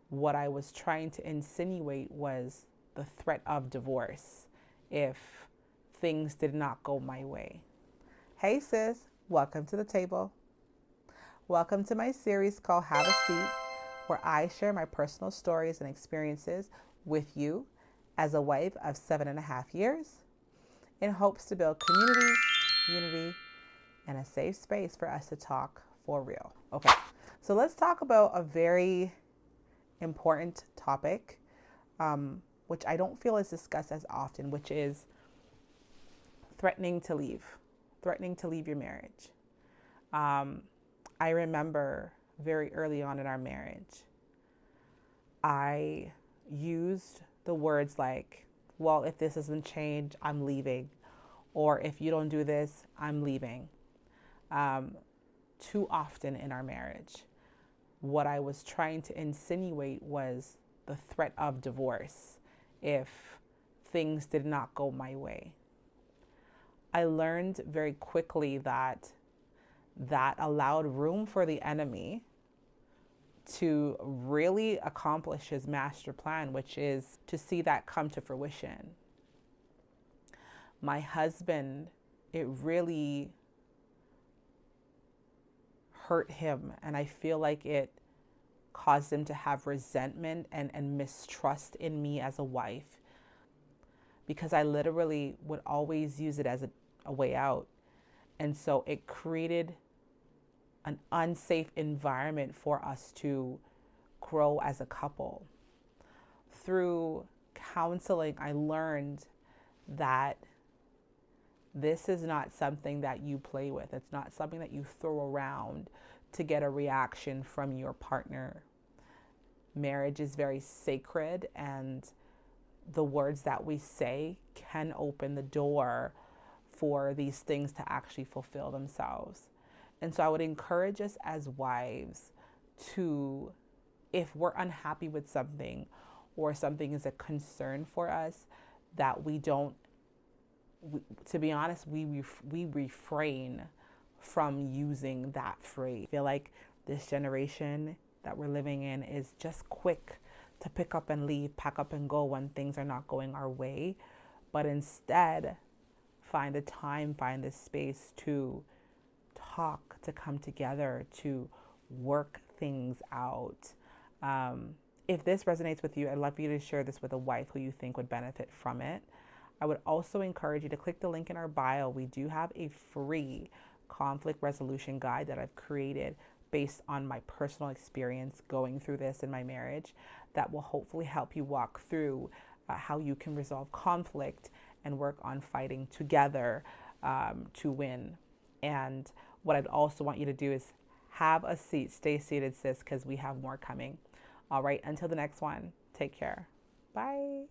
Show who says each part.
Speaker 1: What I was trying to insinuate was the threat of divorce if things did not go my way. Hey sis, welcome to the table. Welcome to my series called Have a Seat, where I share my personal stories and experiences with you as a wife of 7.5 years in hopes to build community, unity, and a safe space for us to talk for real. Okay, so let's talk about a very important topic, which I don't feel is discussed as often, which is threatening to leave your marriage. I remember very early on in our marriage, I used the words like, well, if this doesn't change, I'm leaving. Or if you don't do this, I'm leaving. Too often in our marriage. What I was trying to insinuate was the threat of divorce if things did not go my way. I learned very quickly that allowed room for the enemy to really accomplish his master plan, which is to see that come to fruition. My husband, it really hurt him, and I feel like it caused him to have resentment and mistrust in me as a wife, because I literally would always use it as a way out. And so it created an unsafe environment for us to grow as a couple. Through counseling, I learned that this is not something that you play with. It's not something that you throw around to get a reaction from your partner. Marriage is very sacred, and the words that we say can open the door for these things to actually fulfill themselves. And so I would encourage us as wives to, if we're unhappy with something or something is a concern for us, that to be honest, we refrain from using that phrase. I feel like this generation that we're living in is just quick to pick up and leave, pack up and go when things are not going our way. But instead, find the time, find the space to talk, to come together, to work things out. If this resonates with you, I'd love for you to share this with a wife who you think would benefit from it. I would also encourage you to click the link in our bio. We do have a free conflict resolution guide that I've created based on my personal experience going through this in my marriage that will hopefully help you walk through how you can resolve conflict and work on fighting together to win. And what I'd also want you to do is have a seat. Stay seated, sis, because we have more coming. All right, until the next one, take care. Bye.